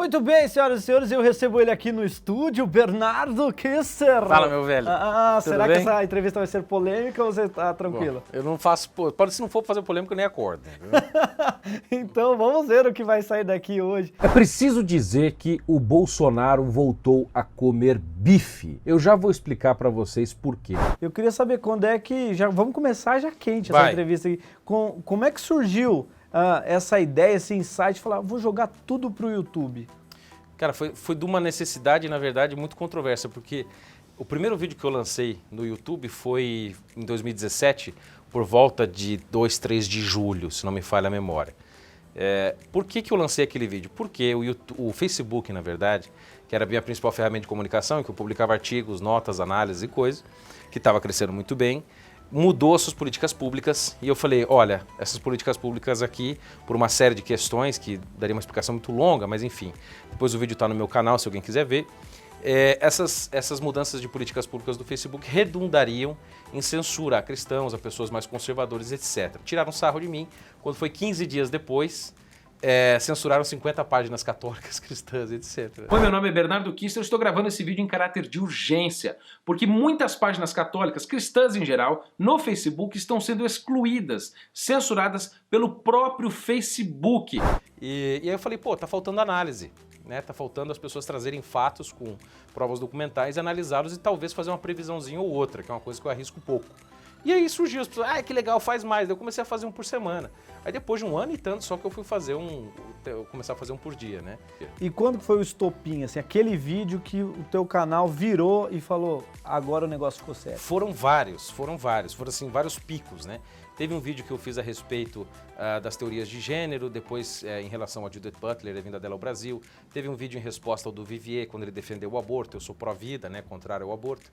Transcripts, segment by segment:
Muito bem, senhoras e senhores, eu recebo ele aqui no estúdio, Bernardo Kisser. Fala, meu velho. Será que essa entrevista vai ser polêmica ou você tá tranquilo? Bom, eu não faço... Se não for fazer polêmica, eu nem acordo. Então vamos ver o que vai sair daqui hoje. É preciso dizer que o Bolsonaro voltou a comer bife. Eu já vou explicar para vocês por quê. Eu queria saber quando é que... Vamos começar já quente essa entrevista aqui. Como é que surgiu essa ideia, esse insight de falar, vou jogar tudo pro YouTube? Cara, foi de uma necessidade, na verdade, muito controversa, porque o primeiro vídeo que eu lancei no YouTube foi em 2017, por volta de 2, 3 de julho, se não me falha a memória. Por que eu lancei aquele vídeo? Porque o Facebook, na verdade, que era a minha principal ferramenta de comunicação, em que eu publicava artigos, notas, análises e coisas, que estava crescendo muito bem, mudou as suas políticas públicas e eu falei, olha, essas políticas públicas aqui, por uma série de questões, que daria uma explicação muito longa, mas enfim, depois o vídeo está no meu canal, se alguém quiser ver, essas mudanças de políticas públicas do Facebook redundariam em censura a cristãos, a pessoas mais conservadoras, etc. Tiraram sarro de mim, quando foi 15 dias depois, censuraram 50 páginas católicas, cristãs, etc. Oi, meu nome é Bernardo Kisser, eu estou gravando esse vídeo em caráter de urgência, porque muitas páginas católicas, cristãs em geral, no Facebook estão sendo excluídas, censuradas pelo próprio Facebook. E aí eu falei, pô, tá faltando análise, né? Tá faltando as pessoas trazerem fatos com provas documentais, analisá-los e talvez fazer uma previsãozinha ou outra, que é uma coisa que eu arrisco pouco. E aí surgiu as pessoas, que legal, faz mais. Daí eu comecei a fazer um por semana. Aí depois de um ano e tanto, só que eu fui fazer começar a fazer um por dia, né? E quando foi o estopim, assim, aquele vídeo que o teu canal virou e falou, agora o negócio ficou sério? Foram vários, foram assim, vários picos, né? Teve um vídeo que eu fiz a respeito das teorias de gênero, depois em relação a Judith Butler, a vinda dela ao Brasil. Teve um vídeo em resposta ao do Vivier, quando ele defendeu o aborto, eu sou pró-vida, né, contrário ao aborto.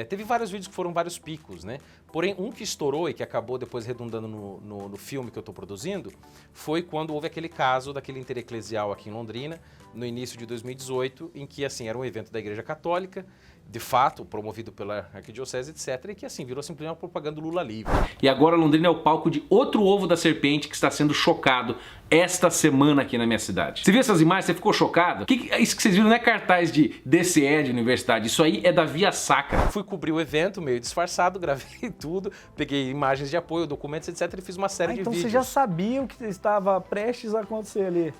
Teve vários vídeos que foram vários picos, né? Porém, um que estourou e que acabou depois redundando no filme que eu estou produzindo foi quando houve aquele caso daquele intereclesial aqui em Londrina, no início de 2018, em que, assim, era um evento da Igreja Católica, de fato, promovido pela Arquidiocese, etc., e que, assim, virou simplesmente uma propaganda do Lula livre. E agora Londrina é o palco de outro ovo da serpente que está sendo chocado esta semana aqui na minha cidade. Você viu essas imagens? Você ficou chocado? Isso que vocês viram não é cartaz de DCE de universidade, isso aí é da Via Sacra. Fui cobrir o evento, meio disfarçado, gravei tudo, peguei imagens de apoio, documentos, etc., e fiz uma série de vídeos. Então você já sabia o que estava prestes a acontecer ali?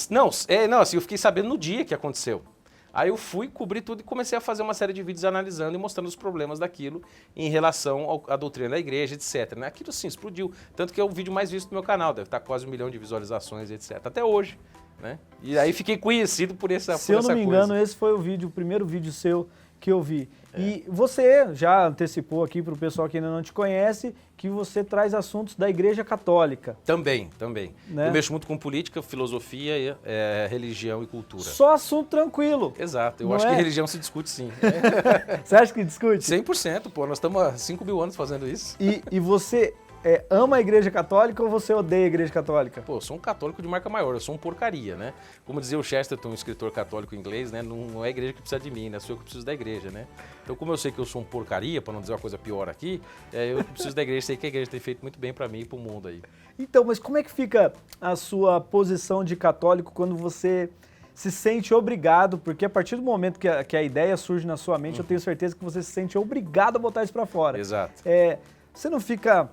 Não, assim, eu fiquei sabendo no dia que aconteceu. Aí eu fui cobrir tudo e comecei a fazer uma série de vídeos analisando e mostrando os problemas daquilo em relação à doutrina da igreja, etc. Né? Aquilo sim explodiu, tanto que é o vídeo mais visto do meu canal, deve estar quase 1 milhão de visualizações, etc. Até hoje, né? E aí fiquei conhecido por essa coisa. Se eu não me engano, esse foi o primeiro vídeo seu que eu vi. E você já antecipou aqui para o pessoal que ainda não te conhece que você traz assuntos da Igreja Católica. Também. Né? Eu mexo muito com política, filosofia, religião e cultura. Só assunto tranquilo. Exato, eu acho que religião se discute sim. Você acha que discute? 100%, pô, nós estamos há 5 mil anos fazendo isso. E você ama a Igreja Católica ou você odeia a Igreja Católica? Pô, eu sou um católico de marca maior, eu sou um porcaria, né? Como dizia o Chesterton, um escritor católico inglês, né? Não é a igreja que precisa de mim, né? Sou eu que preciso da igreja, né? Então, como eu sei que eu sou um porcaria, para não dizer uma coisa pior aqui, eu preciso da igreja, sei que a igreja tem feito muito bem para mim e para o mundo aí. Então, mas como é que fica a sua posição de católico quando você se sente obrigado, porque a partir do momento que a ideia surge na sua mente, eu tenho certeza que você se sente obrigado a botar isso para fora. Exato. Você não fica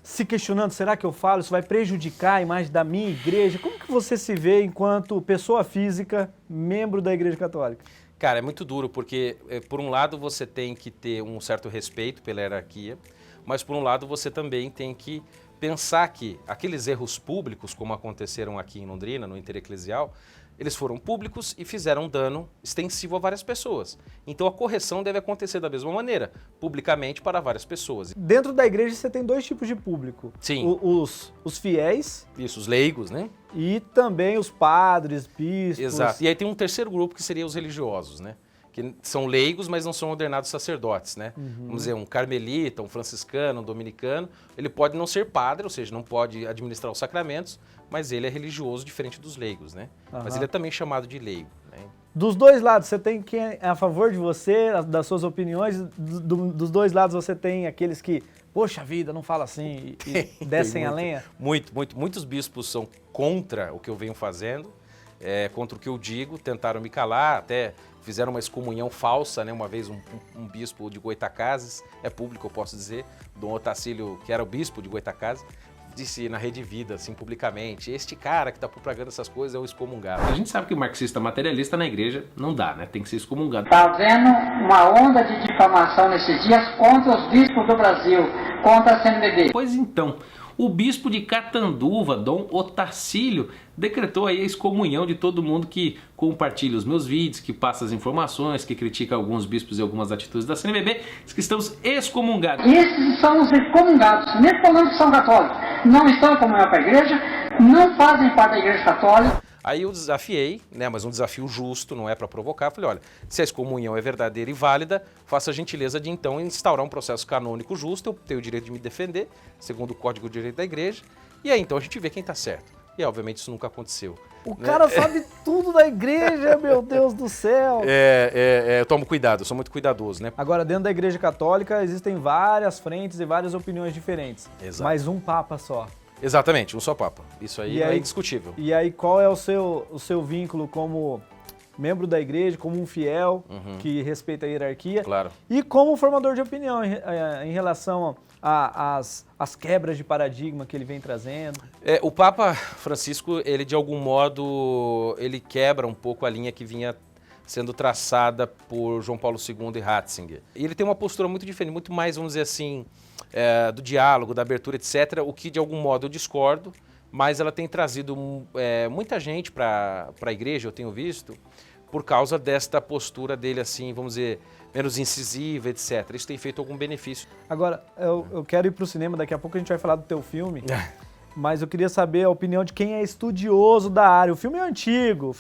se questionando, será que eu falo? Isso vai prejudicar a imagem da minha igreja? Como que você se vê enquanto pessoa física, membro da Igreja Católica? Cara, é muito duro, porque por um lado você tem que ter um certo respeito pela hierarquia, mas por um lado você também tem que pensar que aqueles erros públicos, como aconteceram aqui em Londrina, no Intereclesial, eles foram públicos e fizeram dano extensivo a várias pessoas. Então a correção deve acontecer da mesma maneira, publicamente para várias pessoas. Dentro da igreja você tem 2 tipos de público. Sim. Os fiéis. Isso, os leigos, né? E também os padres, bispos. Exato. E aí tem um terceiro grupo que seria os religiosos, né? Que são leigos, mas não são ordenados sacerdotes, né? Vamos dizer, um carmelita, um franciscano, um dominicano, ele pode não ser padre, ou seja, não pode administrar os sacramentos, mas ele é religioso diferente dos leigos, né? Mas ele é também chamado de leigo, né? Dos dois lados, você tem quem é a favor de você, das suas opiniões, dos dois lados você tem aqueles que, poxa vida, não fala assim e descem a lenha? Muitos bispos são contra o que eu venho fazendo. contra o que eu digo, tentaram me calar, até fizeram uma excomunhão falsa, né? Uma vez um bispo de Goytacazes, é público, eu posso dizer, Dom Otacílio, que era o bispo de Goytacazes, disse na Rede Vida, assim, publicamente, este cara que está propagando essas coisas é o excomungado. A gente sabe que o marxista materialista na igreja não dá, né? Tem que ser excomungado. Está havendo uma onda de difamação nesses dias contra os bispos do Brasil, contra a CNBB. Pois então, o bispo de Catanduva, Dom Otacílio, decretou aí a excomunhão de todo mundo que compartilha os meus vídeos, que passa as informações, que critica alguns bispos e algumas atitudes da CNBB, diz que estamos excomungados. Esses são os excomungados, mesmo falando que são católicos, não estão em comunhão com a igreja, não fazem parte da igreja católica. Aí eu desafiei, né, mas um desafio justo, não é para provocar. Falei, olha, se a excomunhão é verdadeira e válida, faça a gentileza de então instaurar um processo canônico justo, eu tenho o direito de me defender, segundo o Código de Direito da Igreja, e aí então a gente vê quem está certo. E obviamente isso nunca aconteceu. O cara sabe tudo da igreja, meu Deus do céu. Eu tomo cuidado, eu sou muito cuidadoso, né? Agora, dentro da igreja católica existem várias frentes e várias opiniões diferentes. Exato. Mas um papa só. Exatamente, um só papa. Isso aí é indiscutível. E aí, qual é o seu vínculo como membro da igreja, como um fiel que respeita a hierarquia? Claro. E como formador de opinião em relação às quebras de paradigma que ele vem trazendo? O Papa Francisco, ele de algum modo, ele quebra um pouco a linha que vinha sendo traçada por João Paulo II e Ratzinger. E ele tem uma postura muito diferente, muito mais, vamos dizer assim, do diálogo, da abertura, etc., o que de algum modo eu discordo, mas ela tem trazido muita gente para a igreja, eu tenho visto, por causa desta postura dele, assim, vamos dizer, menos incisiva, etc. Isso tem feito algum benefício. Agora, eu quero ir para o cinema, daqui a pouco a gente vai falar do teu filme, mas eu queria saber a opinião de quem é estudioso da área. O filme é antigo,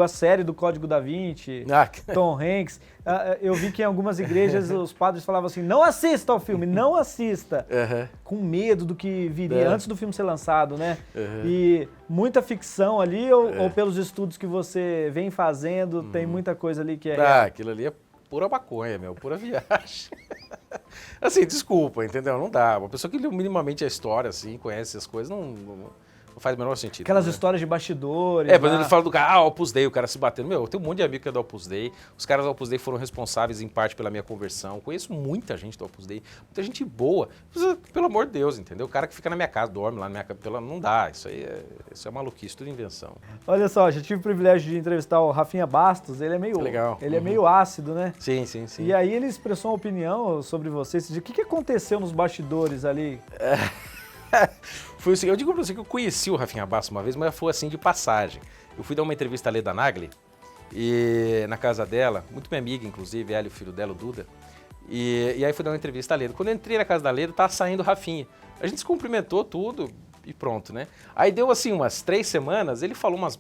a série do Código da Vinci, Tom Hanks. Eu vi que em algumas igrejas os padres falavam assim, não assista ao filme, não assista, com medo do que viria antes do filme ser lançado, né? E muita ficção ali, ou pelos estudos que você vem fazendo, tem muita coisa ali que é... Aquilo ali é pura maconha, pura viagem. Assim, desculpa, entendeu? Não dá. Uma pessoa que leu minimamente a história, assim, conhece as coisas, não faz o menor sentido. Aquelas histórias de bastidores. Quando ele fala do cara, Opus Dei, o cara se batendo. Eu tenho um monte de amigo que é do Opus Dei. Os caras do Opus Dei foram responsáveis, em parte, pela minha conversão. Conheço muita gente do Opus Dei, muita gente boa. Pelo amor de Deus, entendeu? O cara que fica na minha casa, dorme lá na minha casa, não dá. Isso é maluquice, tudo invenção. Olha só, já tive o privilégio de entrevistar o Rafinha Bastos. Ele é meio... Legal. Ele é meio ácido, né? Sim. E aí ele expressou uma opinião sobre você. O que aconteceu nos bastidores ali? Foi assim, eu digo pra você que eu conheci o Rafinha Bastos uma vez, mas foi assim de passagem. Eu fui dar uma entrevista à Leda Nagli, e na casa dela, muito minha amiga, inclusive, ela e o filho dela, o Duda. E aí fui dar uma entrevista à Leda. Quando eu entrei na casa da Leda, tava saindo o Rafinha. A gente se cumprimentou tudo e pronto, né? Aí deu assim umas 3 semanas, ele falou umas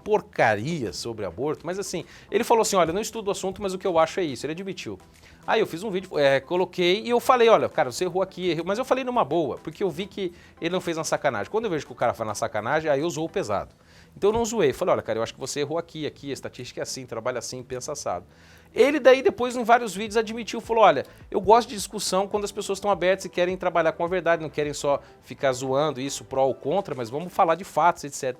porcarias sobre aborto, mas assim, ele falou assim, olha, não estudo o assunto, mas o que eu acho é isso, ele admitiu. Aí eu fiz um vídeo, coloquei e eu falei, olha, cara, você errou aqui, mas eu falei numa boa, porque eu vi que ele não fez na sacanagem. Quando eu vejo que o cara faz na sacanagem, aí eu zoo pesado. Então eu não zoei, falei, olha, cara, eu acho que você errou aqui, a estatística é assim, trabalha assim, pensa assado. Ele daí depois em vários vídeos admitiu, falou, olha, eu gosto de discussão quando as pessoas estão abertas e querem trabalhar com a verdade, não querem só ficar zoando isso pró ou contra, mas vamos falar de fatos, etc.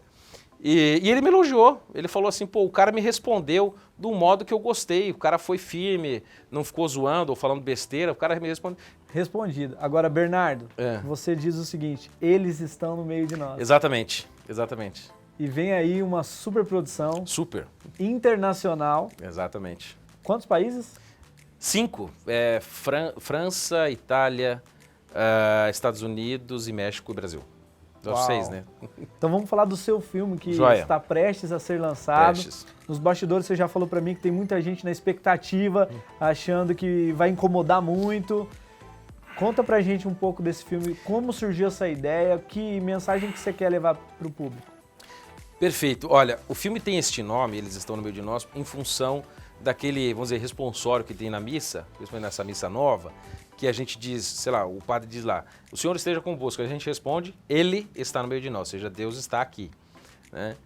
E ele me elogiou, ele falou assim, o cara me respondeu do modo que eu gostei, o cara foi firme, não ficou zoando ou falando besteira, o cara me respondeu. Respondido. Agora, Bernardo, você diz o seguinte, eles estão no meio de nós. Exatamente. E vem aí uma superprodução. Super. Internacional. Exatamente. Quantos países? 5. França, Itália, Estados Unidos e México e Brasil. Uau. 6, né? Então vamos falar do seu filme que está prestes a ser lançado. Nos bastidores você já falou para mim que tem muita gente na expectativa, achando que vai incomodar muito. Conta pra gente um pouco desse filme, como surgiu essa ideia, que mensagem que você quer levar pro público. Perfeito. Olha, o filme tem este nome, Eles Estão no Meio de Nós, em função daquele, vamos dizer, responsório que tem na missa, principalmente nessa missa nova, que a gente diz, sei lá, o padre diz lá, o Senhor esteja convosco, a gente responde, Ele está no meio de nós, ou seja, Deus está aqui. Né?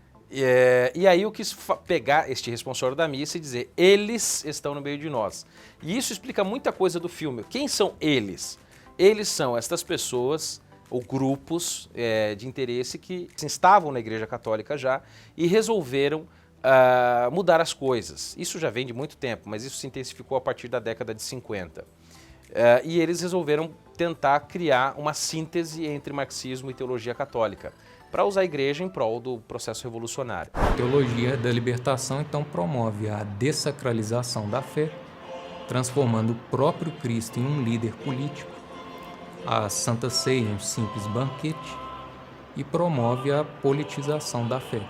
E aí eu quis pegar este responsório da missa e dizer, eles estão no meio de nós. E isso explica muita coisa do filme. Quem são eles? Eles são estas pessoas ou grupos de interesse que estavam na Igreja Católica já e resolveram mudar as coisas. Isso já vem de muito tempo, mas isso se intensificou a partir da década de 50. E eles resolveram tentar criar uma síntese entre marxismo e teologia católica, para usar a igreja em prol do processo revolucionário. A teologia da libertação, então, promove a dessacralização da fé, transformando o próprio Cristo em um líder político, a Santa Ceia em um simples banquete, e promove a politização da fé.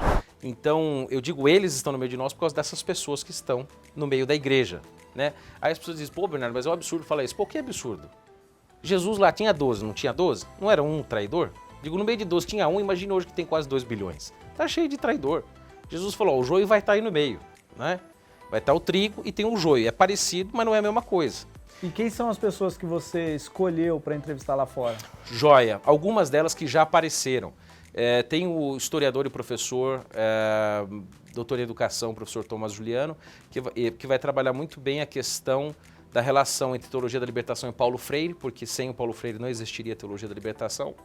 Então, eu digo eles estão no meio de nós por causa dessas pessoas que estão no meio da igreja, né? Aí as pessoas dizem, pô, Bernardo, mas é um absurdo falar isso. Pô, que absurdo? Jesus lá tinha 12, não tinha 12? Não era um traidor? Digo, no meio de 12 tinha um, imagina hoje que tem quase 2 bilhões. Tá cheio de traidor. Jesus falou, ó, o joio vai estar aí no meio, né? Vai estar o trigo e tem o joio. É parecido, mas não é a mesma coisa. E quem são as pessoas que você escolheu para entrevistar lá fora? Joia. Algumas delas que já apareceram. Tem o historiador e professor, doutor em educação, professor Thomas Juliano, que vai trabalhar muito bem a questão da relação entre teologia da libertação e Paulo Freire, porque sem o Paulo Freire não existiria teologia da libertação,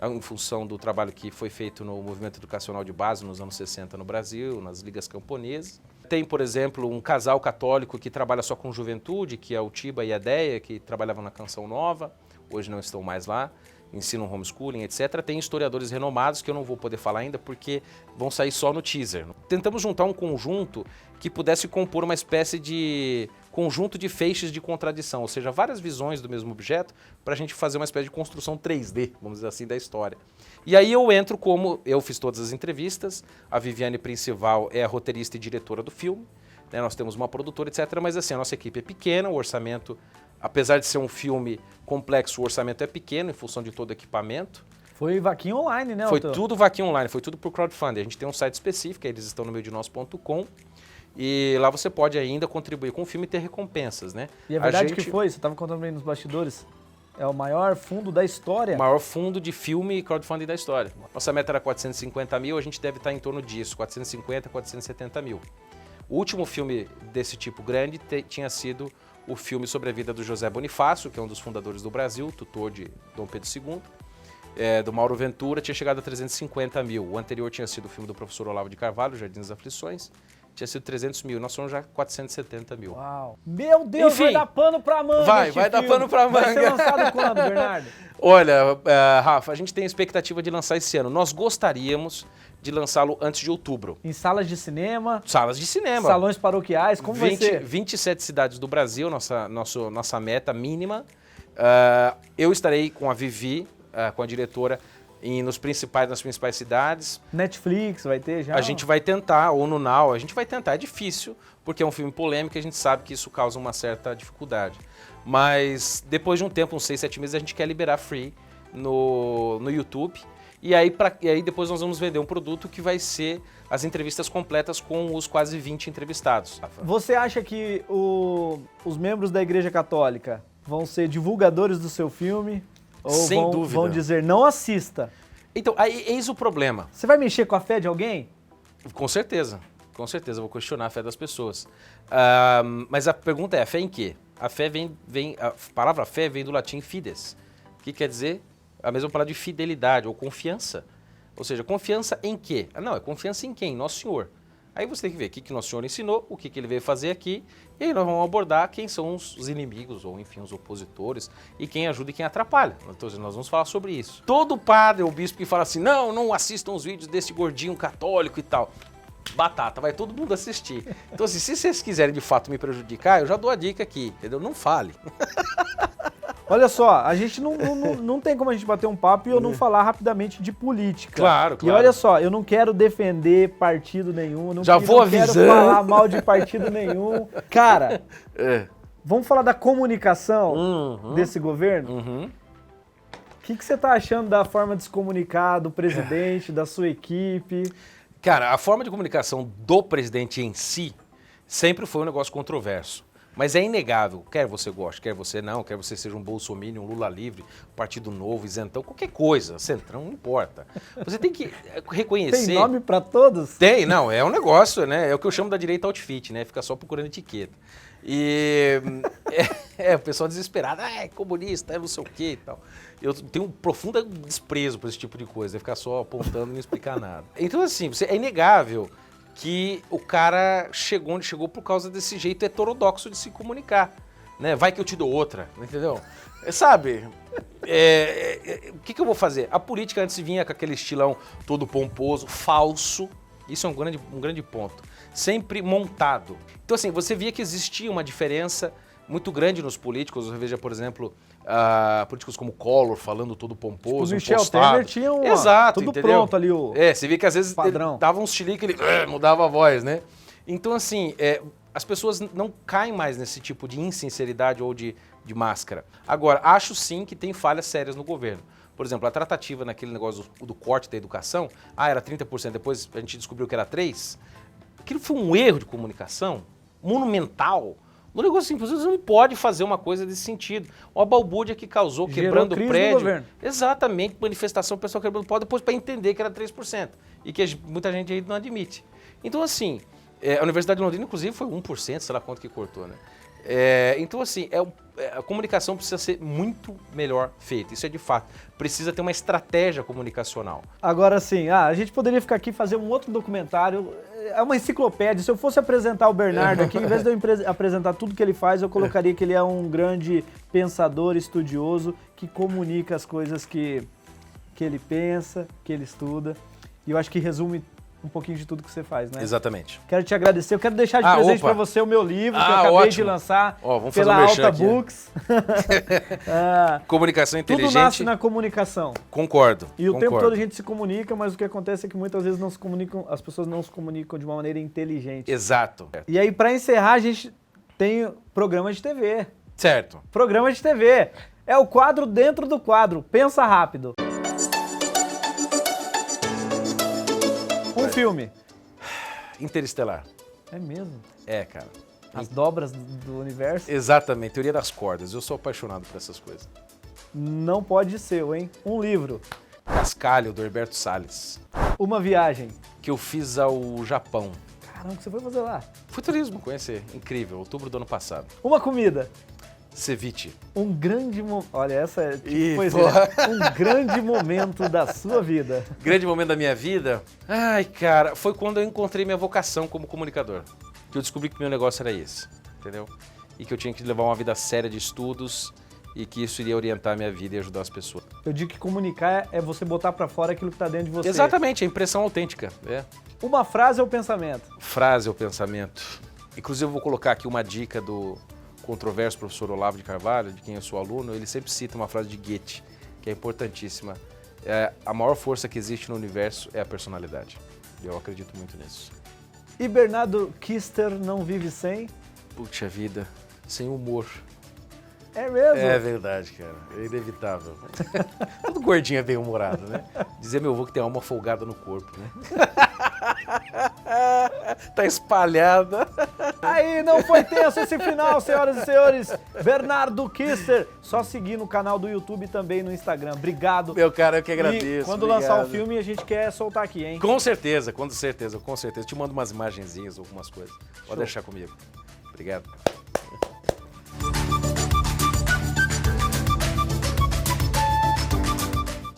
em função do trabalho que foi feito no movimento educacional de base nos anos 60 no Brasil, nas ligas camponesas. Tem, por exemplo, um casal católico que trabalha só com juventude, que é o Tiba e a Deia, que trabalhavam na Canção Nova, hoje não estão mais lá, ensinam homeschooling, etc. Tem historiadores renomados que eu não vou poder falar ainda porque vão sair só no teaser. Tentamos juntar um conjunto que pudesse compor uma espécie de conjunto de feixes de contradição, ou seja, várias visões do mesmo objeto para a gente fazer uma espécie de construção 3D, vamos dizer assim, da história. E aí eu entro como, eu fiz todas as entrevistas, a Viviane Principal é a roteirista e diretora do filme, né, nós temos uma produtora, etc., mas assim, a nossa equipe é pequena, o orçamento, apesar de ser um filme complexo, o orçamento é pequeno em função de todo o equipamento. Foi vaquinha online, né? Foi tudo vaquinha online, foi tudo por crowdfunding. A gente tem um site específico, eles estão no meio de nós.com, e lá você pode ainda contribuir com o filme e ter recompensas, né? E é verdade que foi, você estava contando aí nos bastidores, é o maior fundo da história. O maior fundo de filme e crowdfunding da história. Nossa meta era 450 mil, a gente deve estar em torno disso, 450, 470 mil. O último filme desse tipo grande tinha sido o filme sobre a vida do José Bonifácio, que é um dos fundadores do Brasil, tutor de Dom Pedro II, do Mauro Ventura, tinha chegado a 350 mil. O anterior tinha sido o filme do professor Olavo de Carvalho, Jardins das Aflições, tinha sido 300 mil. Nós somos já 470 mil. Uau! Meu Deus, Enfim, vai dar pano pra manga. Vai dar pano pra manga. Vai ser lançado quando, Bernardo? Olha, Rafa, a gente tem a expectativa de lançar esse ano. Nós gostaríamos de lançá-lo antes de outubro. Em salas de cinema? Salas de cinema. Salões paroquiais, como vai ser? 27 cidades do Brasil, nossa meta mínima. Eu estarei com a Vivi, com a diretora, nas principais cidades. Netflix vai ter já? A gente vai tentar, ou no Now, a gente vai tentar. É difícil, porque é um filme polêmico e a gente sabe que isso causa uma certa dificuldade. Mas depois de um tempo, uns 6, 7 meses, a gente quer liberar free no YouTube. E aí depois nós vamos vender um produto que vai ser as entrevistas completas com os quase 20 entrevistados. Você acha que os membros da Igreja Católica vão ser divulgadores do seu filme? Ou Sem dúvida. Vão dizer, não assista? Então, aí, eis o problema. Você vai mexer com a fé de alguém? Com certeza, vou questionar a fé das pessoas. Mas a pergunta é, a fé em quê? A fé a palavra fé vem do latim fides, que quer dizer a mesma palavra de fidelidade ou confiança. Ou seja, confiança em quê? Não, é confiança em quem? Nosso Senhor. Aí você tem que ver o que Nosso Senhor ensinou, o que ele veio fazer aqui, e aí nós vamos abordar quem são os inimigos, ou enfim, os opositores, e quem ajuda e quem atrapalha. Então nós vamos falar sobre isso. Todo padre ou bispo que fala assim, não assistam os vídeos desse gordinho católico e tal. Batata, vai todo mundo assistir. Então assim, se vocês quiserem de fato me prejudicar, eu já dou a dica aqui, entendeu? Não fale. Olha só, a gente não tem como a gente bater um papo e eu não falar rapidamente de política. Claro. E olha só, eu não quero defender partido nenhum, não quero falar mal de partido nenhum. Cara, vamos falar da comunicação desse governo? O que você tá achando da forma de se comunicar do presidente, da sua equipe? Cara, a forma de comunicação do presidente em si sempre foi um negócio controverso. Mas é inegável, quer você goste, quer você não, quer você seja um Bolsonaro, um Lula livre, Partido Novo, isentão, qualquer coisa, centrão, não importa. Você tem que reconhecer... Tem nome pra todos? Tem, não, é um negócio, né? É o que eu chamo da direita outfit, né? Fica só procurando etiqueta. E o pessoal desesperado, é comunista, é não sei o que e tal. Eu tenho um profundo desprezo por esse tipo de coisa, ficar só apontando e não explicar nada. Então, assim, é inegável que o cara chegou onde chegou por causa desse jeito heterodoxo de se comunicar. Né? Vai que eu te dou outra, entendeu? Sabe, o que eu vou fazer? A política antes vinha com aquele estilão todo pomposo, falso, isso é um grande ponto, sempre montado. Então assim, você via que existia uma diferença muito grande nos políticos, você veja, por exemplo, políticos como Collor falando todo pomposo, o Michel impostado. Temer tinha tudo entendeu? pronto ali, você via que às vezes padrão. ele dava uns chilique e ele mudava a voz, né? Então assim, as pessoas não caem mais nesse tipo de insinceridade ou de máscara. Agora, acho sim que tem falhas sérias no governo. Por exemplo, a tratativa naquele negócio do corte da educação, era 30%, depois a gente descobriu que era 3%. Aquilo foi um erro de comunicação monumental. Um negócio assim, você não pode fazer uma coisa desse sentido. Uma balbúrdia que causou, quebrando o prédio. Exatamente, manifestação, o pessoal quebrando o pau, depois para entender que era 3%. E que muita gente aí não admite. Então, assim, a Universidade de Londrina, inclusive, foi 1%, sei lá quanto que cortou, né? Então, assim, a comunicação precisa ser muito melhor feita, isso é de fato. Precisa ter uma estratégia comunicacional. Agora, sim, a gente poderia ficar aqui e fazer um outro documentário, é uma enciclopédia. Se eu fosse apresentar o Bernardo aqui, em vez de eu apresentar tudo que ele faz, eu colocaria que ele é um grande pensador, estudioso, que comunica as coisas que ele pensa, que ele estuda. E eu acho que resume um pouquinho de tudo que você faz, né? Exatamente. Quero te agradecer. Eu quero deixar de presente para você o meu livro, que eu acabei ótimo. de lançar Vamos pela fazer um merchan Alta aqui. Books. Comunicação inteligente. Tudo nasce na comunicação. Concordo. E o tempo todo a gente se comunica, mas o que acontece é que muitas vezes as pessoas não se comunicam de uma maneira inteligente. Exato. E aí, para encerrar, a gente tem programa de TV. Certo. Programa de TV. É o quadro dentro do quadro. Pensa rápido. Um filme. Interestelar. É mesmo? Cara. As dobras do universo. Exatamente, teoria das cordas. Eu sou apaixonado por essas coisas. Não pode ser, hein? Um livro. Cascalho, do Herberto Salles. Uma viagem. Que eu fiz ao Japão. Caramba, o que você foi fazer lá? Fui turismo, conhecer. Incrível, outubro do ano passado. Uma comida. Ceviche. Um grande momento. Olha, essa é tipo poesia. Um grande momento da sua vida. Grande momento da minha vida? Ai, cara, foi quando eu encontrei minha vocação como comunicador. Que eu descobri que meu negócio era esse, entendeu? E que eu tinha que levar uma vida séria de estudos e que isso iria orientar a minha vida e ajudar as pessoas. Eu digo que comunicar é você botar pra fora aquilo que tá dentro de você. Exatamente, a impressão autêntica. Uma frase ou pensamento? Frase ou pensamento. Inclusive eu vou colocar aqui uma dica do controverso professor Olavo de Carvalho, de quem eu sou aluno. Ele sempre cita uma frase de Goethe, que é importantíssima. A maior força que existe no universo é a personalidade. Eu acredito muito nisso. E Bernardo Kister não vive sem? Puxa vida, sem humor. É mesmo? É verdade, cara. É inevitável. Todo gordinho é bem humorado, né? Dizia meu avô que tem alma folgada no corpo, né? Tá espalhada. Aí, não foi tenso esse final, senhoras e senhores. Bernardo Kister. Só seguir no canal do YouTube e também no Instagram. Obrigado. Meu cara, eu que agradeço. E quando obrigado. lançar o filme, a gente quer soltar aqui, hein? Com certeza, com certeza, com certeza. Te mando umas imagenzinhas, algumas coisas. Pode deixar comigo. Obrigado.